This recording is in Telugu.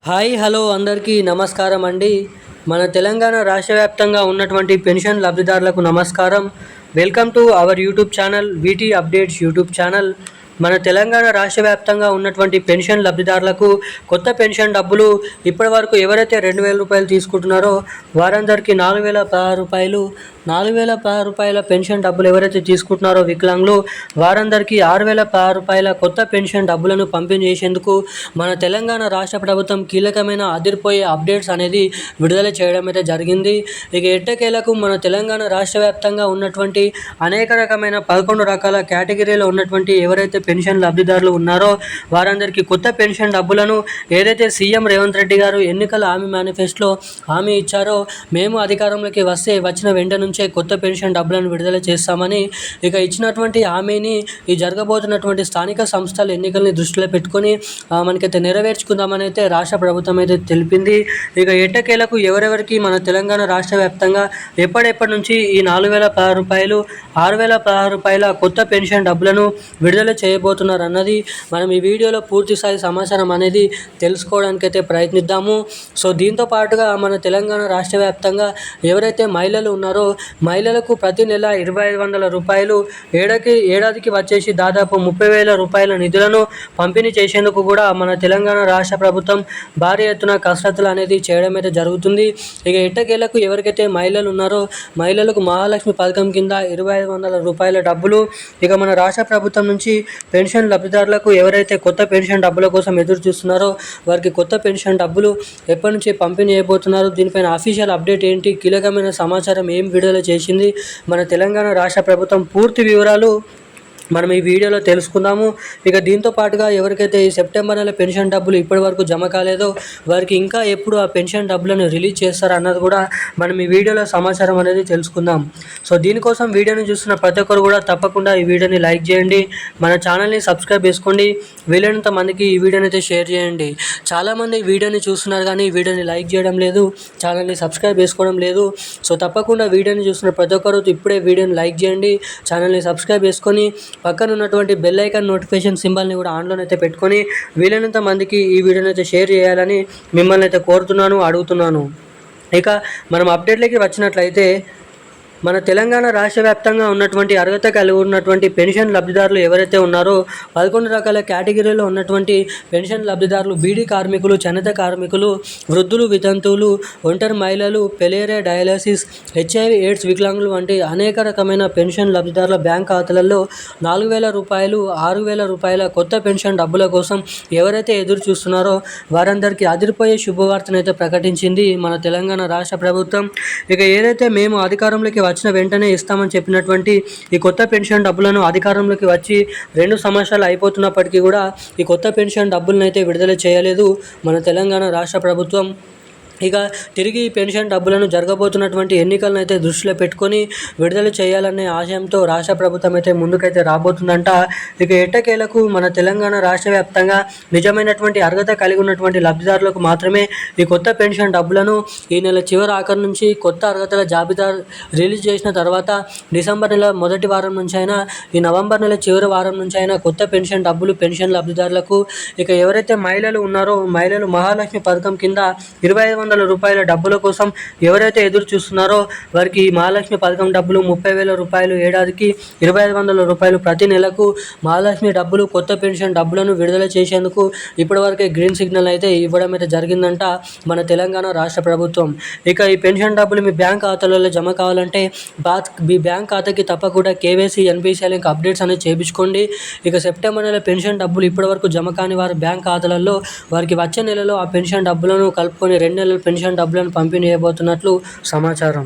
హాయ్ హలో అందరికీ నమస్కారం అండి. మన తెలంగాణ రాష్ట్ర వ్యాప్తంగా ఉన్నటువంటి పెన్షన్ లబ్ధిదారులకు నమస్కారం. Welcome to our YouTube channel వీటీ updates YouTube channel. మన తెలంగాణ రాష్ట్ర వ్యాప్తంగా ఉన్నటువంటి పెన్షన్ లబ్ధిదారులకు కొత్త పెన్షన్ డబ్బులు ఇప్పటి వరకు ఎవరైతే 2,000 రూపాయలు తీసుకుంటున్నారో వారందరికీ 4,016 రూపాయలు 4,016 రూపాయల పెన్షన్ డబ్బులు ఎవరైతే తీసుకుంటున్నారో వికలాంగులు వారందరికీ 6,016 రూపాయల కొత్త పెన్షన్ డబ్బులను పంపిణీ చేసేందుకు మన తెలంగాణ రాష్ట్ర ప్రభుత్వం కీలకమైన అదిరిపోయే అప్డేట్స్ అనేది విడుదల చేయడం అయితే జరిగింది. ఇక ఎట్టకేలకు మన తెలంగాణ రాష్ట్ర వ్యాప్తంగా ఉన్నటువంటి అనేక రకమైన 11 రకాల కేటగిరీలో ఉన్నటువంటి ఎవరైతే పెన్షన్ లబ్ధిదారులు ఉన్నారో వారందరికీ కొత్త పెన్షన్ డబ్బులను ఏదైతే సీఎం రేవంత్ రెడ్డి గారు ఎన్నికల హామీ మేనిఫెస్టోలో హామీ ఇచ్చారో మేము అధికారంలోకి వచ్చిన వెంట నుంచే కొత్త పెన్షన్ డబ్బులను విడుదల చేస్తామని ఇక ఇచ్చినటువంటి హామీని ఈ జరగబోతున్నటువంటి స్థానిక సంస్థల ఎన్నికల్ని దృష్టిలో పెట్టుకొని మనకైతే నెరవేర్చుకుందామని అయితే రాష్ట్ర ప్రభుత్వం అయితే తెలిపింది. ఇక ఎట్టకేలకు ఎవరెవరికి మన తెలంగాణ రాష్ట్ర వ్యాప్తంగా ఎప్పటి నుంచి ఈ 4,016 రూపాయలు 6,016 రూపాయల కొత్త పెన్షన్ డబ్బులను విడుదల చేయబోతున్నారు అన్నది మనం ఈ వీడియోలో పూర్తి స్థాయి సమాచారం అనేది తెలుసుకోవడానికైతే ప్రయత్నిద్దాము. సో దీంతో పాటుగా మన తెలంగాణ రాష్ట్ర వ్యాప్తంగా ఎవరైతే మహిళలు ఉన్నారో మహిళలకు ప్రతి నెల 2,500 రూపాయలు ఏడాదికి వచ్చేసి దాదాపు 30,000 రూపాయల నిధులను పంపిణీ చేసేందుకు కూడా మన తెలంగాణ రాష్ట్ర ప్రభుత్వం భారీ ఎత్తున కసరత్తులు అనేది చేయడం అయితే జరుగుతుంది. ఇక ఎట్టకేలకు ఎవరికైతే మహిళలు ఉన్నారో మహిళలకు మహాలక్ష్మి పథకం కింద 2,500 రూపాయల డబ్బులు ఇక మన రాష్ట్ర ప్రభుత్వం నుంచి పెన్షన్ లబ్ధిదారులకు ఎవరైతే కొత్త పెన్షన్ డబ్బుల కోసం ఎదురు చూస్తున్నారో వారికి కొత్త పెన్షన్ డబ్బులు ఎప్పటి నుంచి పంపిణీ చేయబోతున్నారు, దీనిపైన అఫీషియల్ అప్డేట్ ఏంటి, కీలకమైన సమాచారం ఏం విడుదల చేసింది మన తెలంగాణ రాష్ట్ర ప్రభుత్వం పూర్తి వివరాలు మనం ఈ వీడియోలో తెలుసుకుందాము. ఇక దీంతో పాటుగా ఎవరికైతే ఈ సెప్టెంబర్ నెల పెన్షన్ డబ్బులు ఇప్పటి వరకు జమ కాలేదో వారికి ఇంకా ఎప్పుడు ఆ పెన్షన్ డబ్బులను రిలీజ్ చేస్తారు అన్నది కూడా మనం ఈ వీడియోలో సమాచారం అనేది తెలుసుకుందాం. సో దీనికోసం వీడియోని చూస్తున్న ప్రతి ఒక్కరు కూడా తప్పకుండా ఈ వీడియోని లైక్ చేయండి, మన ఛానల్ని సబ్స్క్రైబ్ చేసుకోండి, వీలైనంత మందికి ఈ వీడియోని అయితే షేర్ చేయండి. చాలామంది ఈ వీడియోని చూస్తున్నారు కానీ ఈ వీడియోని లైక్ చేయడం లేదు, ఛానల్ని సబ్స్క్రైబ్ చేసుకోవడం లేదు. సో తప్పకుండా వీడియోని చూస్తున్న ప్రతి ఒక్కరు ఇప్పుడే వీడియోని లైక్ చేయండి, ఛానల్ని సబ్స్క్రైబ్ చేసుకొని పక్కన ఉన్నటువంటి బెల్ ఐకాన్ నోటిఫికేషన్ సింబల్ని కూడా ఆన్లోనే అయితే పెట్టుకొని వీలైనంత మందికి ఈ వీడియోని అయితే షేర్ చేయాలని మిమ్మల్ని అయితే కోరుతున్నాను, అడుగుతున్నాను. ఇక మనం అప్డేట్లకి వచ్చినట్లయితే మన తెలంగాణ రాష్ట్ర వ్యాప్తంగా ఉన్నటువంటి అర్హత కలిగి ఉన్నటువంటి పెన్షన్ లబ్ధిదారులు ఎవరైతే ఉన్నారో 11 రకాల కేటగిరీలో ఉన్నటువంటి పెన్షన్ లబ్ధిదారులు బీడీ కార్మికులు, చేనేత కార్మికులు, వృద్ధులు, వితంతువులు, ఒంటరి మహిళలు, పెలేరియా డయాలసిస్, HIV ఎయిడ్స్ వికలాంగులు వంటి అనేక రకమైన పెన్షన్ లబ్ధిదారుల బ్యాంక్ ఖాతాలలో 4,000 రూపాయలు 6,000 రూపాయల కొత్త పెన్షన్ డబ్బుల కోసం ఎవరైతే ఎదురు చూస్తున్నారో వారందరికీ అదిరిపోయే శుభవార్తనైతే ప్రకటించింది మన తెలంగాణ రాష్ట్ర ప్రభుత్వం. ఇక ఏదైతే మేము అధికారంలోకి వచ్చిన వెంటనే ఇస్తామని చెప్పినటువంటి ఈ కొత్త పెన్షన్ డబ్బులను అధికారంలోకి వచ్చి 2 సంవత్సరాలు అయిపోతున్నప్పటికీ కూడా ఈ కొత్త పెన్షన్ డబ్బులను అయితే విడుదల చేయలేదు మన తెలంగాణ రాష్ట్ర ప్రభుత్వం. ఇక తిరిగి ఈ పెన్షన్ డబ్బులను జరగబోతున్నటువంటి ఎన్నికలను అయితే దృష్టిలో పెట్టుకొని విడుదల చేయాలనే ఆశయంతో రాష్ట్ర ప్రభుత్వం అయితే ముందుకైతే రాబోతుందంట. ఇక ఎట్టకేలకు మన తెలంగాణ రాష్ట్ర వ్యాప్తంగా నిజమైనటువంటి అర్హత కలిగి ఉన్నటువంటి లబ్ధిదారులకు మాత్రమే ఈ కొత్త పెన్షన్ డబ్బులను ఈ నెల చివరి ఆఖరి నుంచి కొత్త అర్హతల జాబితా రిలీజ్ చేసిన తర్వాత డిసెంబర్ నెల మొదటి వారం నుంచి అయినా ఈ నవంబర్ నెల చివరి వారం నుంచి అయినా కొత్త పెన్షన్ డబ్బులు పెన్షన్ లబ్ధిదారులకు ఇక ఎవరైతే మహిళలు ఉన్నారో మహిళలు మహాలక్ష్మి పథకం కింద 2,500 రూపాయల డబ్బుల కోసం ఎవరైతే ఎదురు చూస్తున్నారో వారికి మహాలక్ష్మి పథకం డబ్బులు 30,000 రూపాయలు ఏడాదికి 2,500 రూపాయలు ప్రతి నెలకు మహాలక్ష్మి డబ్బులు కొత్త పెన్షన్ డబ్బులను విడుదల చేసేందుకు ఇప్పటివరకే గ్రీన్ సిగ్నల్ అయితే ఇవ్వడం అయితే జరిగిందంట మన తెలంగాణ రాష్ట్ర ప్రభుత్వం. ఇక ఈ పెన్షన్ డబ్బులు మీ బ్యాంక్ ఖాతాలలో జమ కావాలంటే మీ బ్యాంక్ ఖాతాకి తప్పకుండా KYC NPC లింక్ అప్డేట్స్ అనేది చేయించుకోండి. ఇక సెప్టెంబర్ నెల పెన్షన్ డబ్బులు ఇప్పటివరకు జమ కాని వారి బ్యాంక్ ఖాతాలలో వారికి వచ్చే నెలలో ఆ పెన్షన్ డబ్బులను కలుపుకొని 2 నెలల పెన్షన్ డబ్బులను పంపిణీ చేయబోతున్నట్లు సమాచారం.